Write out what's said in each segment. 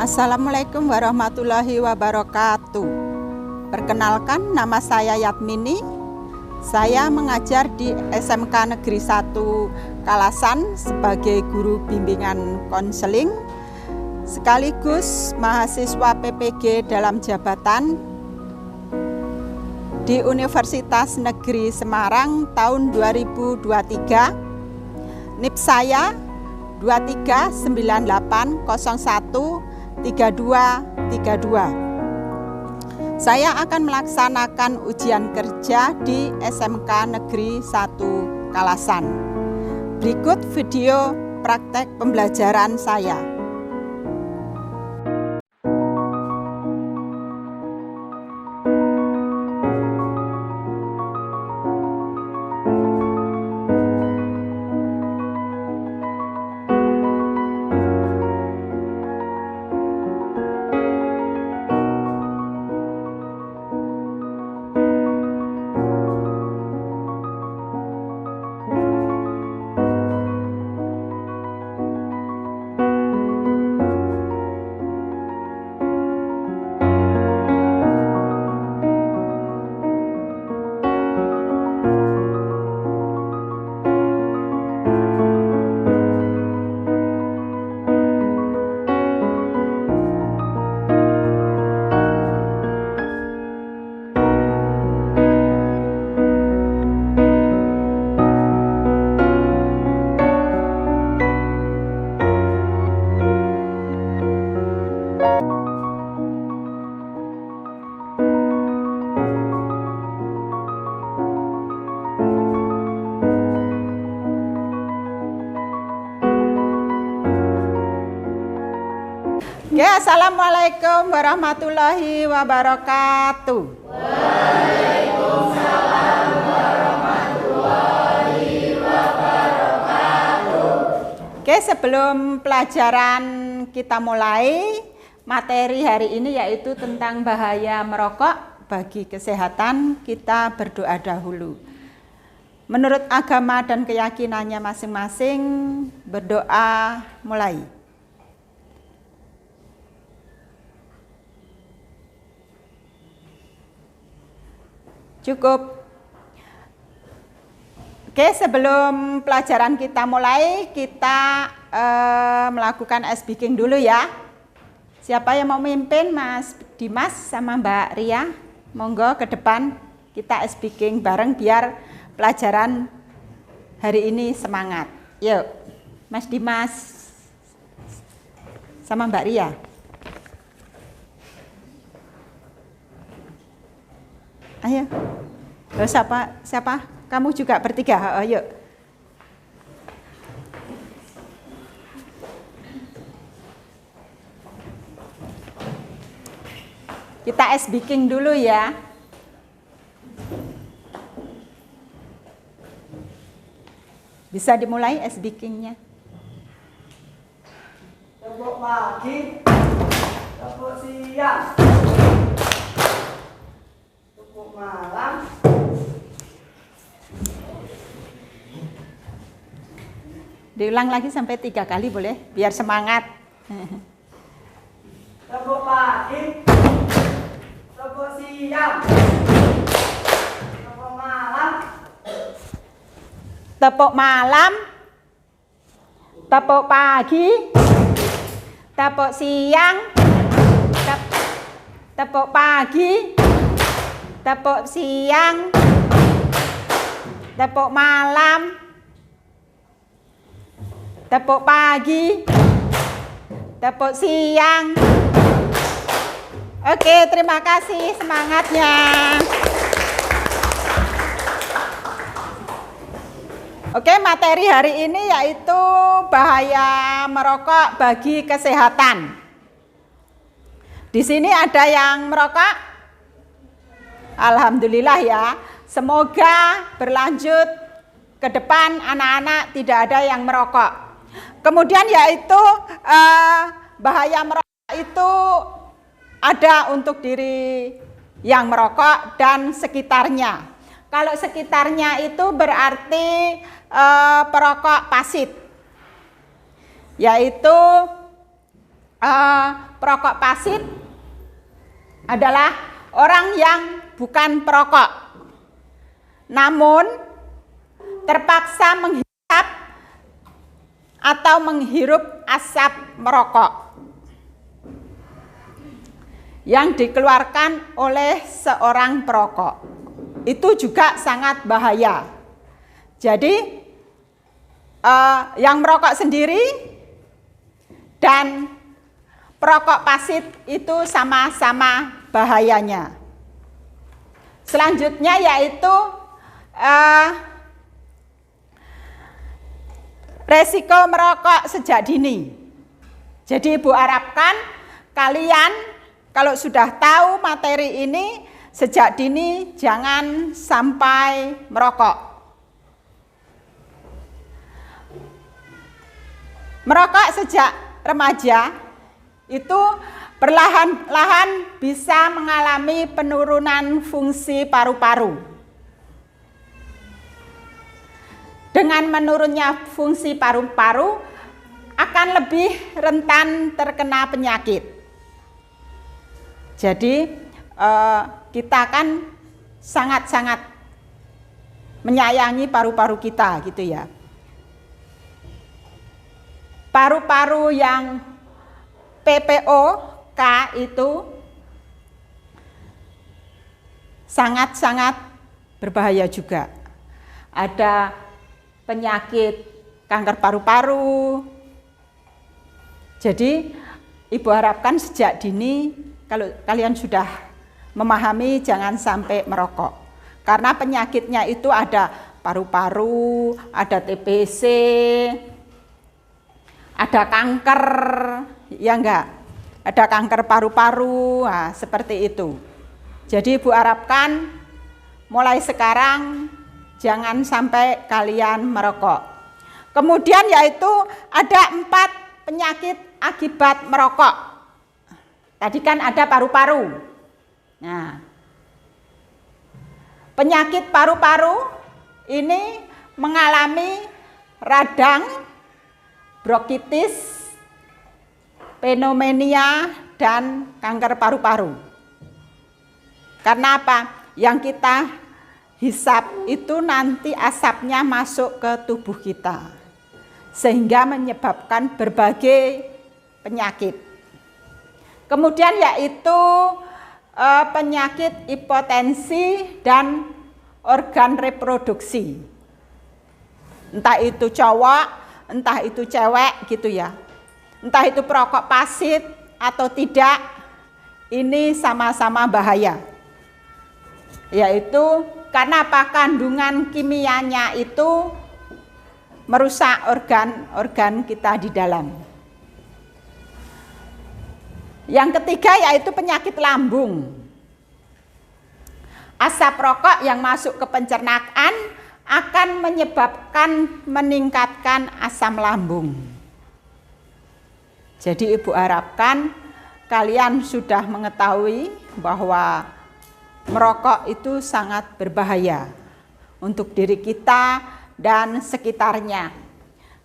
Assalamualaikum warahmatullahi wabarakatuh. Perkenalkan, nama saya Yatmini. Saya mengajar di SMK Negeri 1 Kalasan sebagai guru bimbingan konseling, sekaligus mahasiswa PPG dalam jabatan di Universitas Negeri Semarang tahun 2023. NIP saya 2398013232. Saya akan melaksanakan ujian kerja di SMK Negeri 1 Kalasan. Berikut video praktek pembelajaran saya. Oke, assalamualaikum warahmatullahi wabarakatuh. Waalaikumsalam warahmatullahi wabarakatuh. Oke, sebelum pelajaran kita mulai, materi hari ini yaitu tentang bahaya merokok bagi kesehatan. Kita berdoa dahulu. Menurut agama dan keyakinannya masing-masing, berdoa mulai. Cukup. Oke, sebelum pelajaran kita mulai, kita melakukan speaking dulu ya. Siapa yang mau memimpin? Mas Dimas sama Mbak Ria? Monggo ke depan, kita speaking bareng biar pelajaran hari ini semangat. Yuk, Mas Dimas sama Mbak Ria. Ayo. Siapa? Kamu juga bertiga. Ayo. Kita speaking dulu ya. Bisa dimulai speakingnya. Tepuk pagi, tepuk siang, tepuk malam. Diulang lagi sampai 3 kali boleh, biar semangat. Tepuk pagi, tepuk siang, tepuk malam. Tepuk malam, tepuk pagi, tepuk siang, tepuk pagi, tepuk siang, tepuk malam, tepuk pagi, tepuk siang. Oke, terima kasih semangatnya. Oke, materi hari ini yaitu bahaya merokok bagi kesehatan. Di sini ada yang merokok? Alhamdulillah ya. Semoga berlanjut ke depan anak-anak tidak ada yang merokok. Kemudian yaitu bahaya merokok itu ada untuk diri yang merokok dan sekitarnya. Kalau sekitarnya itu berarti perokok pasit, yaitu perokok pasif adalah orang yang bukan perokok, namun terpaksa menghisap atau menghirup asap merokok yang dikeluarkan oleh seorang perokok. Itu juga sangat bahaya. Jadi yang merokok sendiri dan perokok pasif itu sama-sama bahayanya. Selanjutnya yaitu resiko merokok sejak dini. Jadi Ibu harapkan kalian kalau sudah tahu materi ini sejak dini jangan sampai merokok. Merokok sejak remaja itu perlahan-lahan bisa mengalami penurunan fungsi paru-paru. Dengan menurunnya fungsi paru-paru akan lebih rentan terkena penyakit. Jadi kita kan sangat-sangat menyayangi paru-paru kita gitu ya. Paru-paru yang PPOK itu sangat-sangat berbahaya juga. Ada penyakit kanker paru-paru. Jadi Ibu harapkan sejak dini kalau kalian sudah memahami jangan sampai merokok. Karena penyakitnya itu ada paru-paru, ada TBC, ada kanker, ya enggak? Ada kanker paru-paru, nah, seperti itu. Jadi Ibu harapkan mulai sekarang jangan sampai kalian merokok. Kemudian yaitu ada 4 penyakit akibat merokok. Tadi kan ada paru-paru. Nah, penyakit paru-paru ini mengalami radang, bronkitis, pneumonia, dan kanker paru-paru. Karena apa? Yang kita hisap itu nanti asapnya masuk ke tubuh kita, sehingga menyebabkan berbagai penyakit. Kemudian yaitu penyakit hipotensi dan organ reproduksi. Entah itu cowok, entah itu cewek gitu ya, entah itu perokok pasif atau tidak, ini sama-sama bahaya. Yaitu karena apa? Kandungan kimianya itu merusak organ-organ kita di dalam. Yang ketiga yaitu penyakit lambung. Asap rokok yang masuk ke pencernaan akan menyebabkan meningkatkan asam lambung. Jadi Ibu harapkan kalian sudah mengetahui bahwa merokok itu sangat berbahaya untuk diri kita dan sekitarnya.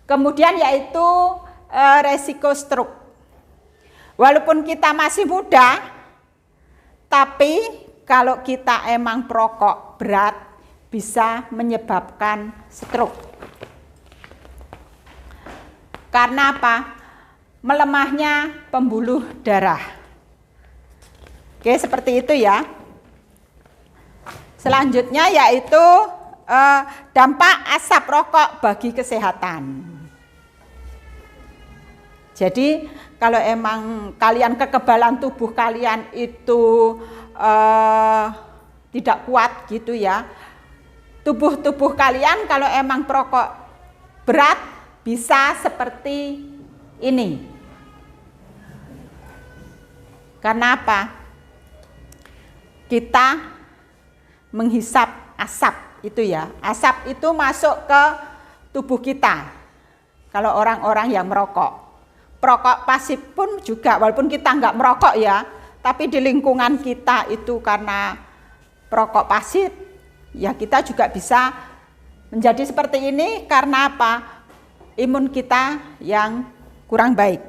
Kemudian yaitu resiko stroke. Walaupun kita masih muda, tapi kalau kita emang perokok berat bisa menyebabkan stroke. Karena apa? Melemahnya pembuluh darah. Oke, seperti itu ya. Selanjutnya yaitu dampak asap rokok bagi kesehatan. Jadi kalau emang kalian kekebalan tubuh kalian itu tidak kuat gitu ya, tubuh kalian kalau emang perokok berat bisa seperti ini. Karena apa? Kita menghisap asap itu ya. Asap itu masuk ke tubuh kita. Kalau orang-orang yang merokok. Perokok pasif pun juga, walaupun kita nggak merokok ya, tapi di lingkungan kita itu karena perokok pasif, ya kita juga bisa menjadi seperti ini karena apa? Imun kita yang kurang baik.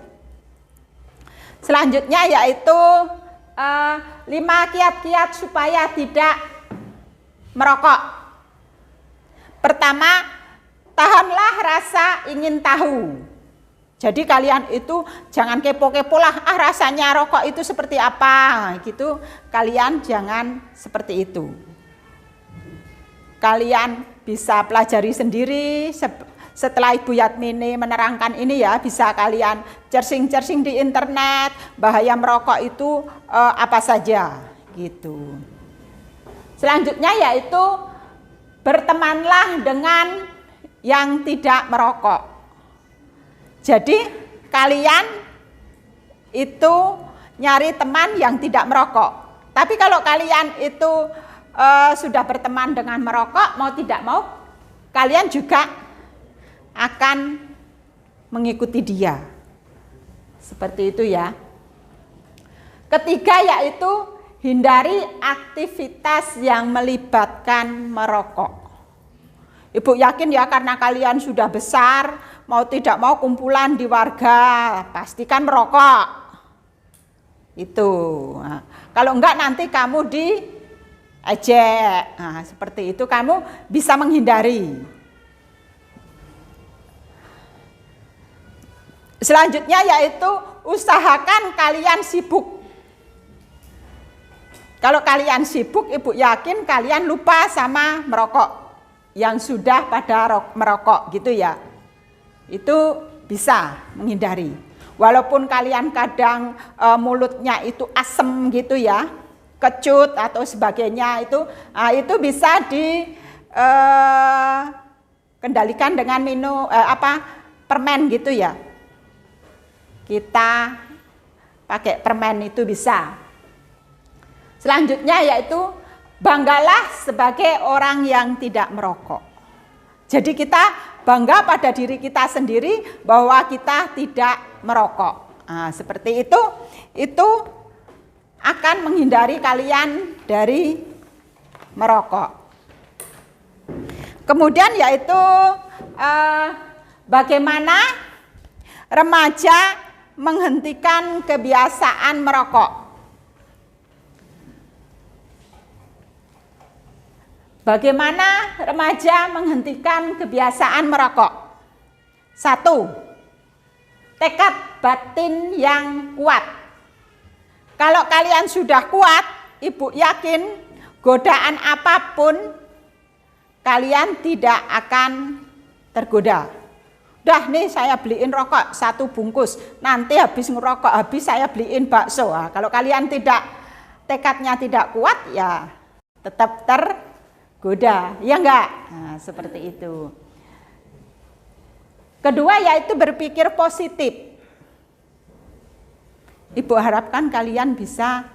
Selanjutnya yaitu 5 kiat-kiat supaya tidak merokok. Pertama, tahanlah rasa ingin tahu. Jadi kalian itu jangan kepo-kepo lah, rasanya rokok itu seperti apa gitu. Kalian jangan seperti itu. Kalian bisa pelajari sendiri. Setelah Ibu Yatmini menerangkan ini ya, bisa kalian searching di internet bahaya merokok itu apa saja gitu. Selanjutnya yaitu bertemanlah dengan yang tidak merokok. Jadi kalian itu nyari teman yang tidak merokok. Tapi kalau kalian itu sudah berteman dengan merokok, mau tidak mau kalian juga akan mengikuti dia. Seperti itu ya. Ketiga yaitu hindari aktivitas yang melibatkan merokok. Ibu yakin ya, karena kalian sudah besar, mau tidak mau kumpulan di warga, pastikan merokok. Itu. Nah, kalau enggak nanti kamu diejek. Nah, seperti itu kamu bisa menghindari. Selanjutnya yaitu usahakan kalian sibuk. Kalau kalian sibuk, Ibu yakin kalian lupa sama merokok yang sudah pada merokok gitu ya. Itu bisa menghindari. Walaupun kalian kadang mulutnya itu asem gitu ya, kecut atau sebagainya itu bisa dikendalikan dengan minum permen gitu ya. Kita pakai permen itu bisa. Selanjutnya yaitu banggalah sebagai orang yang tidak merokok. Jadi kita bangga pada diri kita sendiri bahwa kita tidak merokok. Nah, seperti itu akan menghindari kalian dari merokok. Kemudian yaitu bagaimana remaja menghentikan kebiasaan merokok. Bagaimana remaja menghentikan kebiasaan merokok? 1. Tekad batin yang kuat. Kalau kalian sudah kuat, Ibu yakin godaan apapun kalian tidak akan tergoda. Udah nih saya beliin rokok 1 bungkus, nanti habis ngerokok habis saya beliin bakso. Nah, kalau kalian tekadnya tidak kuat ya tetap tergoda, ya enggak? Nah, seperti itu. Kedua yaitu berpikir positif. Ibu harapkan kalian bisa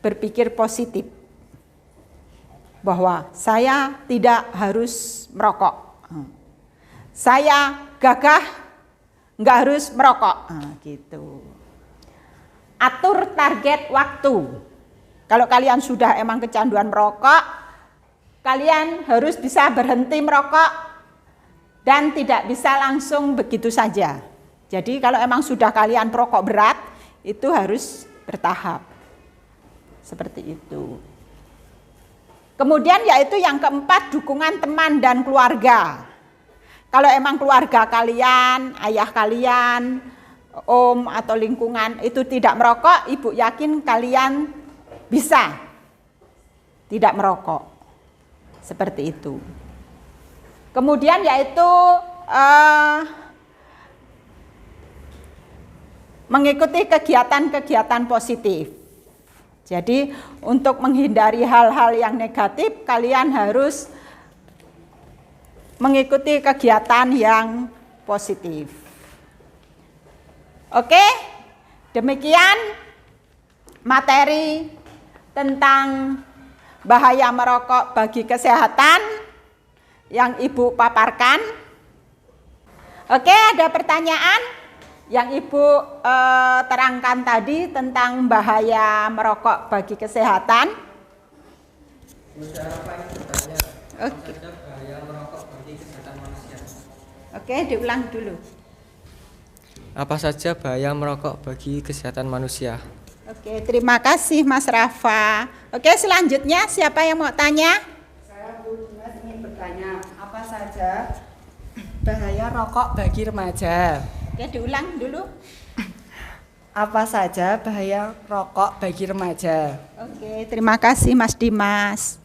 berpikir positif bahwa saya tidak harus merokok. Saya gagah nggak harus merokok, nah, gitu. Atur target waktu. Kalau kalian sudah emang kecanduan merokok, kalian harus bisa berhenti merokok dan tidak bisa langsung begitu saja. Jadi kalau emang sudah kalian perokok berat, itu harus bertahap. Seperti itu. Kemudian yaitu yang keempat, dukungan teman dan keluarga. Kalau emang keluarga kalian, ayah kalian, om atau lingkungan itu tidak merokok, Ibu yakin kalian bisa tidak merokok. Seperti itu. Kemudian yaitu mengikuti kegiatan-kegiatan positif. Jadi untuk menghindari hal-hal yang negatif, kalian harus mengikuti kegiatan yang positif. Oke, demikian materi tentang bahaya merokok bagi kesehatan yang Ibu paparkan. Oke, ada pertanyaan yang Ibu terangkan tadi tentang bahaya merokok bagi kesehatan? Oke. Bahaya merokok bagi kesehatan manusia. Oke, diulang dulu. Apa saja bahaya merokok bagi kesehatan manusia? Oke, terima kasih Mas Rafa. Oke, selanjutnya siapa yang mau tanya? Saya Bu Dimas ingin bertanya, apa saja bahaya rokok bagi remaja? Oke, diulang dulu. Apa saja bahaya rokok bagi remaja? Oke, terima kasih Mas Dimas.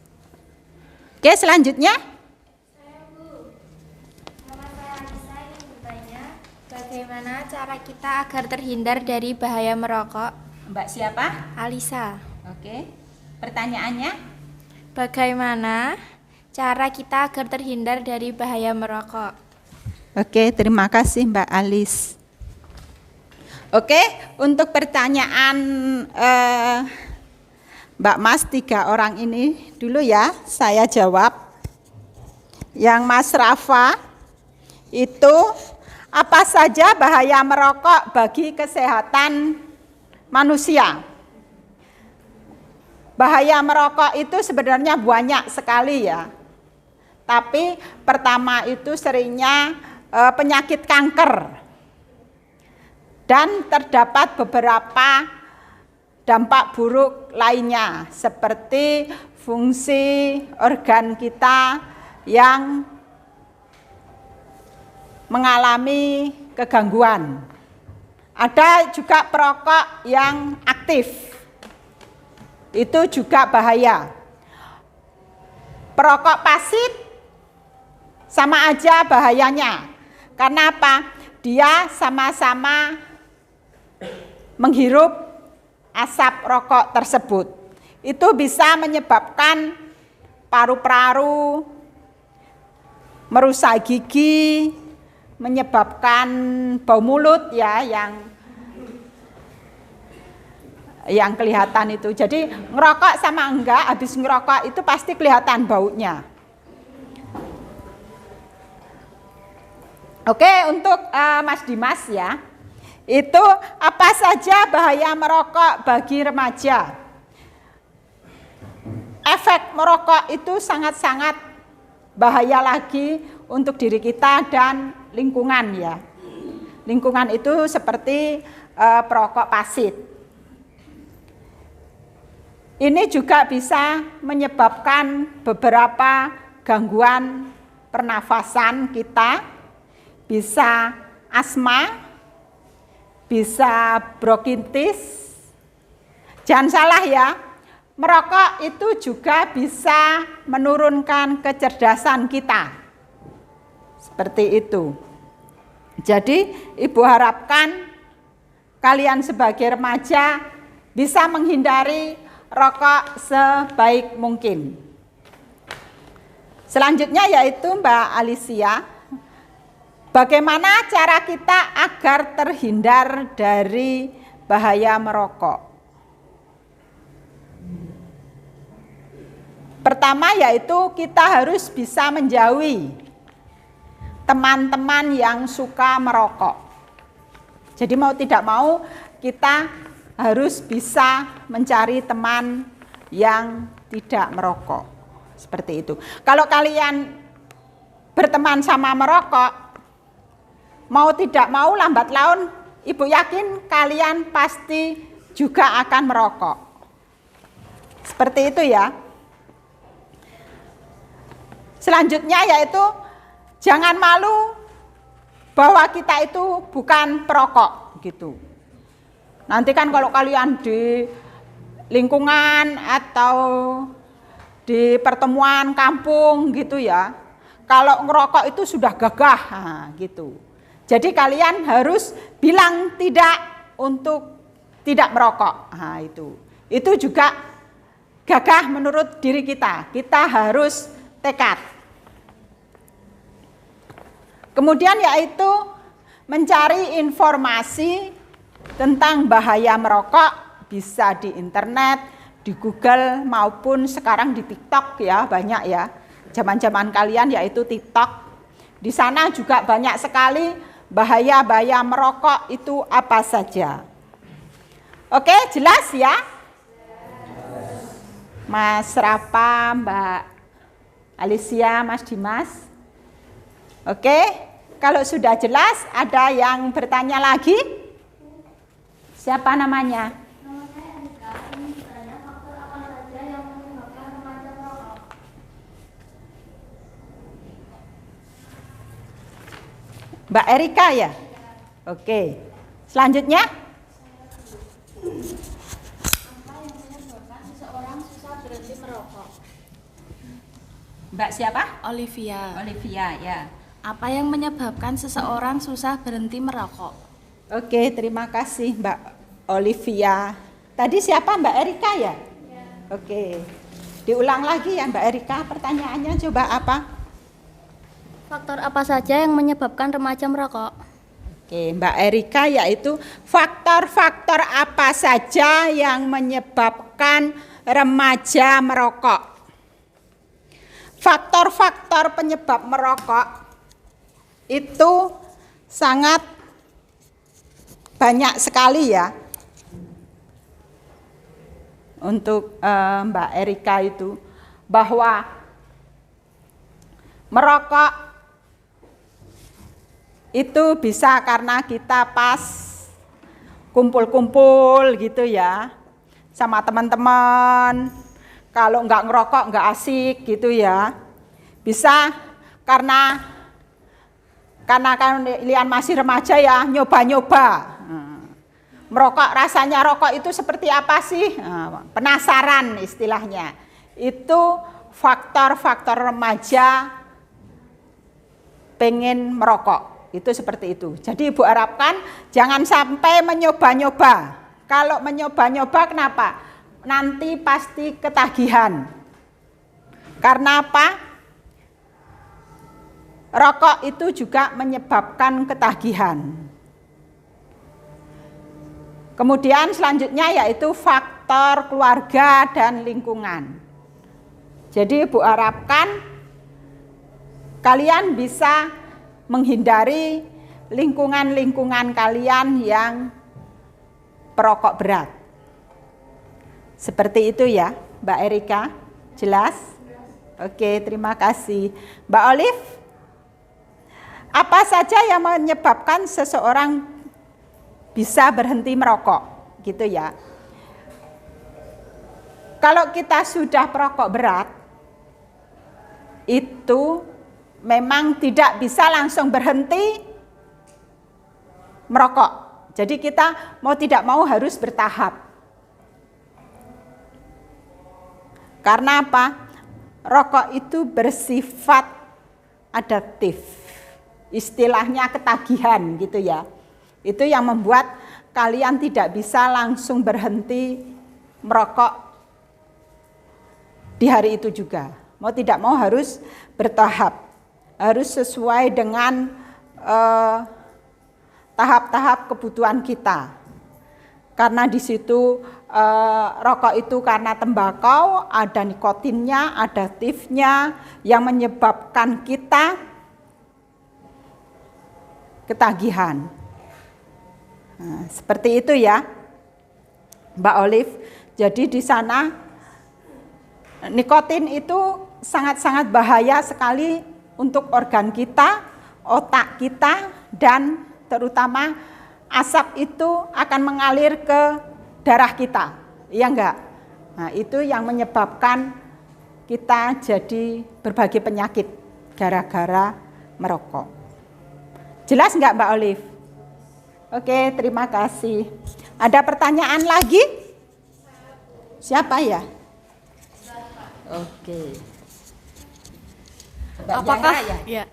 Oke, selanjutnya. Nama saya Anissa ingin bertanya, bagaimana cara kita agar terhindar dari bahaya merokok? Mbak siapa? Alisa, Oke. Pertanyaannya? bagaimana cara kita agar terhindar dari bahaya merokok? Oke, terima kasih Mbak Alis. Oke, untuk pertanyaan Mbak Mas 3 orang ini dulu ya, saya jawab. Yang Mas Rafa itu apa saja bahaya merokok bagi kesehatan manusia? Bahaya merokok itu sebenarnya banyak sekali ya. Tapi pertama itu seringnya penyakit kanker. Dan terdapat beberapa dampak buruk lainnya seperti fungsi organ kita yang mengalami kegangguan. Ada juga perokok yang aktif. Itu juga bahaya. Perokok pasif sama aja bahayanya. Karena apa? Dia sama-sama menghirup asap rokok tersebut. Itu bisa menyebabkan paru-paru merusak gigi, menyebabkan bau mulut ya yang kelihatan itu. Jadi ngerokok sama enggak, habis ngerokok itu pasti kelihatan baunya. Oke, untuk Mas Dimas ya, itu apa saja bahaya merokok bagi remaja? Efek merokok itu sangat-sangat bahaya lagi untuk diri kita dan lingkungan ya. Lingkungan itu seperti perokok pasif. Ini juga bisa menyebabkan beberapa gangguan pernafasan kita. Bisa asma, bisa bronkitis. Jangan salah ya, merokok itu juga bisa menurunkan kecerdasan kita. Seperti itu. Jadi Ibu harapkan kalian sebagai remaja bisa menghindari rokok sebaik mungkin. Selanjutnya yaitu Mbak Alicia. Bagaimana cara kita agar terhindar dari bahaya merokok? Pertama yaitu kita harus bisa menjauhi teman-teman yang suka merokok. Jadi mau tidak mau kita harus bisa mencari teman yang tidak merokok. Seperti itu. Kalau kalian berteman sama merokok, mau tidak mau lambat laun, Ibu yakin kalian pasti juga akan merokok. Seperti itu ya. Selanjutnya yaitu jangan malu bahwa kita itu bukan perokok gitu. Nanti kan kalau kalian di lingkungan atau di pertemuan kampung gitu ya, kalau ngerokok itu sudah gagah gitu. Jadi kalian harus bilang tidak untuk tidak merokok. Nah, itu juga gagah menurut diri kita. Kita harus tekad. Kemudian yaitu mencari informasi tentang bahaya merokok bisa di internet, di Google maupun sekarang di TikTok ya, banyak ya. Zaman-zaman kalian yaitu TikTok. Di sana juga banyak sekali bahaya-bahaya merokok itu apa saja. Oke, jelas ya? Mas Rafa, Mbak Alicia, Mas Dimas. Oke, Kalau sudah jelas, ada yang bertanya lagi? Siapa namanya? Nama saya Andika, ingin bertanya faktor apa saja yang menyebabkan remaja merokok? Mbak Erika ya? Oke. Selanjutnya? Apa yang menyebabkan seseorang susah berhenti merokok? Mbak siapa? Olivia, Olivia ya. apa yang menyebabkan seseorang susah berhenti merokok? Oke, terima kasih Mbak Olivia. Tadi siapa Mbak Erika ya? Oke. Diulang lagi ya Mbak Erika, pertanyaannya coba apa? Faktor apa saja yang menyebabkan remaja merokok? Oke, Mbak Erika, yaitu faktor-faktor apa saja yang menyebabkan remaja merokok. Faktor-faktor penyebab merokok itu sangat banyak sekali ya. Untuk Mbak Erika itu, bahwa merokok itu bisa karena kita pas kumpul-kumpul gitu ya sama teman-teman. Kalau nggak ngerokok nggak asik gitu ya. Bisa karena kalian masih remaja ya, nyoba-nyoba. Merokok, rasanya rokok itu seperti apa sih? Penasaran istilahnya. Itu faktor-faktor remaja pengen merokok. Itu seperti itu. Jadi Ibu harapkan jangan sampai menyoba-nyoba. Kalau menyoba-nyoba kenapa? Nanti pasti ketagihan. Karena apa? Rokok itu juga menyebabkan ketagihan. Kemudian selanjutnya yaitu faktor keluarga dan lingkungan. Jadi Ibu harapkan kalian bisa menghindari lingkungan-lingkungan kalian yang perokok berat. Seperti itu ya, Mbak Erika. Jelas? Oke, terima kasih. Mbak Olive, apa saja yang menyebabkan seseorang bisa berhenti merokok? Gitu ya. Kalau kita sudah perokok berat, itu memang tidak bisa langsung berhenti merokok. Jadi kita mau tidak mau harus bertahap. Karena apa? Rokok itu bersifat adaptif. Istilahnya ketagihan gitu ya. Itu yang membuat kalian tidak bisa langsung berhenti merokok di hari itu juga. Mau tidak mau harus bertahap. Harus sesuai dengan tahap-tahap kebutuhan kita. Karena di situ rokok itu karena tembakau, ada nikotinnya, adiktifnya yang menyebabkan kita ketagihan. Nah, seperti itu ya, Mbak Olive. Jadi di sana nikotin itu sangat-sangat bahaya sekali untuk organ kita, otak kita, dan terutama asap itu akan mengalir ke darah kita, iya enggak? Nah, itu yang menyebabkan kita jadi berbagai penyakit gara-gara merokok. Jelas enggak Mbak Olive? Oke, terima kasih. Ada pertanyaan lagi? Siapa ya? Oke. Mbak Apakah Yara ya?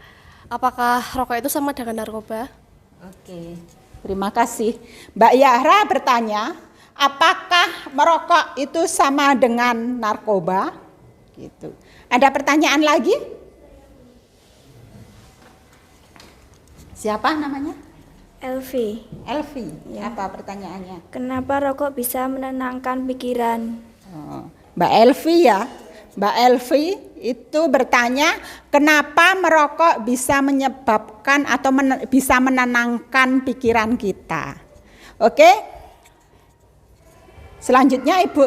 Apakah rokok itu sama dengan narkoba? Oke. Terima kasih. Mbak Yahra bertanya, apakah merokok itu sama dengan narkoba? Gitu. Ada pertanyaan lagi? Siapa namanya? Elvi, Elvi. Apa pertanyaannya? kenapa rokok bisa menenangkan pikiran? Oh, Mbak Elvi ya. Mbak Elvi itu bertanya, kenapa merokok bisa menyebabkan atau bisa menenangkan pikiran kita. Oke. Selanjutnya Ibu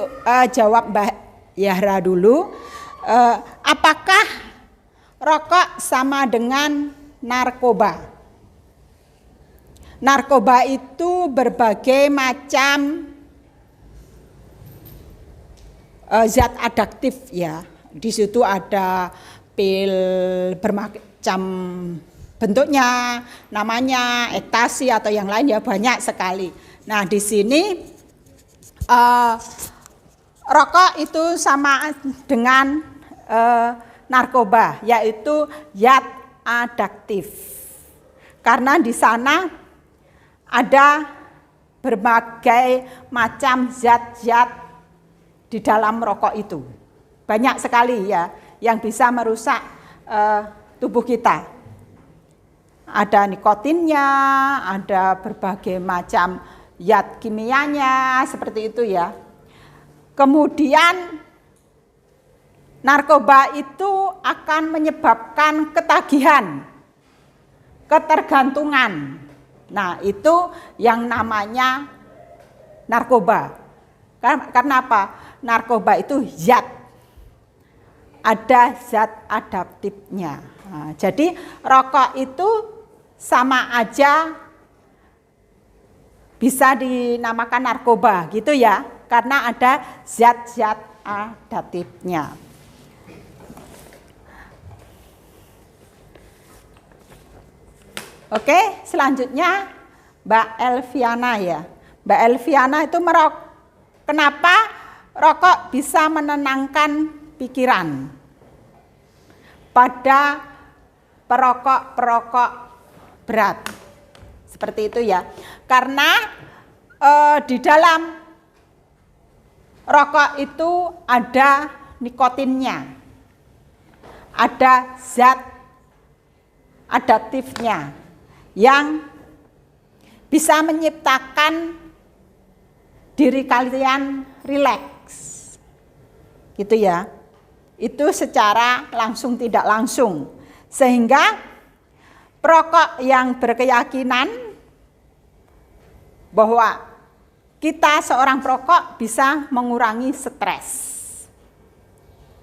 jawab Mbak Yahra dulu. Apakah rokok sama dengan narkoba? narkoba itu berbagai macam zat adiktif ya. Di situ ada pil bermacam bentuknya, namanya ekstasi atau yang lain ya, banyak sekali. Nah, di sini rokok itu sama dengan narkoba, yaitu zat adiktif. Karena di sana ada berbagai macam zat-zat di dalam rokok itu. Banyak sekali ya yang bisa merusak tubuh kita. Ada nikotinnya, ada berbagai macam zat kimianya, seperti itu ya. Kemudian narkoba itu akan menyebabkan ketagihan, ketergantungan. Nah, itu yang namanya narkoba. Karena apa? Narkoba itu zat. Ada zat adaptifnya. Nah, jadi rokok itu sama aja bisa dinamakan narkoba gitu ya, karena ada zat-zat adaptifnya. Oke, selanjutnya Mbak Elviana ya. Mbak Elviana itu kenapa rokok bisa menenangkan pikiran pada perokok berat, seperti itu ya. Karena di dalam rokok itu ada nikotinnya, ada zat adaptifnya yang bisa menciptakan diri kalian rileks, gitu ya. Itu secara langsung tidak langsung, sehingga perokok yang berkeyakinan bahwa kita seorang perokok bisa mengurangi stres.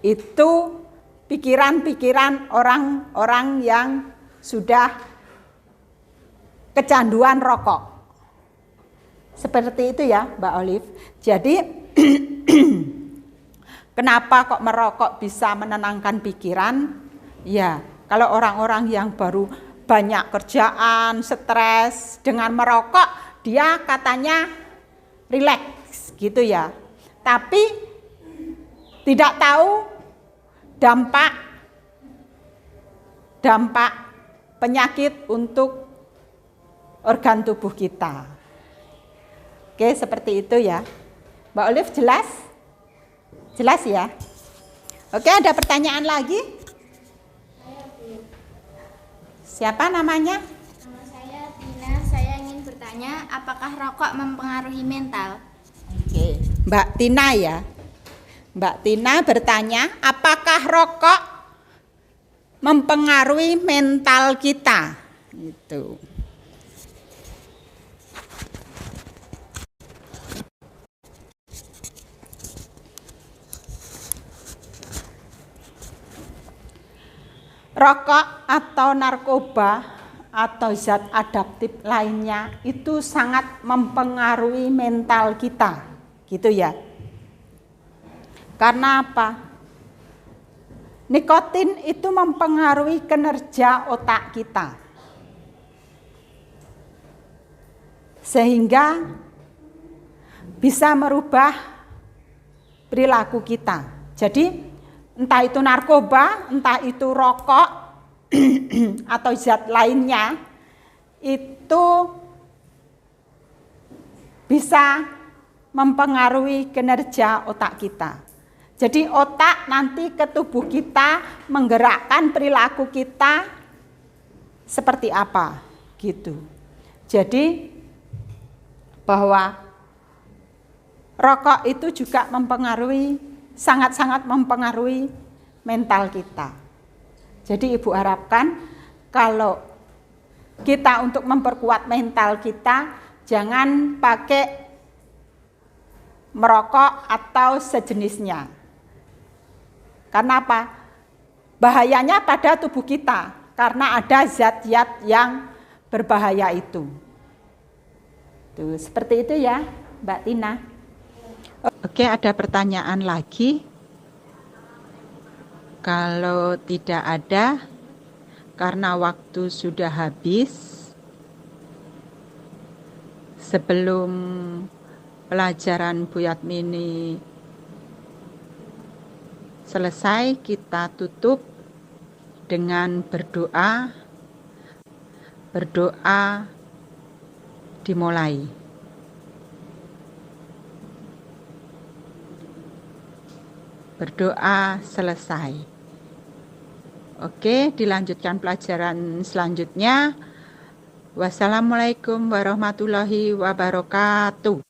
Itu pikiran-pikiran orang-orang yang sudah kecanduan rokok. Seperti itu ya Mbak Olive. Jadi kenapa kok merokok bisa menenangkan pikiran? Ya, kalau orang-orang yang baru banyak kerjaan, stres, dengan merokok dia katanya rileks gitu ya. Tapi tidak tahu dampak penyakit untuk organ tubuh kita. Oke, seperti itu ya. Mbak Olive jelas? Jelas ya? Oke, ada pertanyaan lagi? Siapa namanya? Nama saya Tina, saya ingin bertanya, apakah rokok mempengaruhi mental? Oke, Mbak Tina ya. Mbak Tina bertanya, apakah rokok mempengaruhi mental kita? Gitu. Rokok atau narkoba atau zat adaptif lainnya itu sangat mempengaruhi mental kita, gitu ya. Karena apa? Nikotin itu mempengaruhi kinerja otak kita, sehingga bisa merubah perilaku kita. Jadi entah itu narkoba, entah itu rokok atau zat lainnya, itu bisa mempengaruhi kinerja otak kita. Jadi otak nanti ke tubuh kita menggerakkan perilaku kita seperti apa gitu. Jadi bahwa rokok itu juga sangat-sangat mempengaruhi mental kita. Jadi Ibu harapkan kalau kita untuk memperkuat mental kita, jangan pakai merokok atau sejenisnya. Karena apa? Bahayanya pada tubuh kita, karena ada zat-zat yang berbahaya itu. Tuh, seperti itu ya, Mbak Tina. Oke, ada pertanyaan lagi? Kalau tidak ada, karena waktu sudah habis, sebelum pelajaran Bu Yatmini selesai, kita tutup dengan berdoa. Berdoa dimulai. Berdoa selesai. Oke, dilanjutkan pelajaran selanjutnya. Wassalamualaikum warahmatullahi wabarakatuh.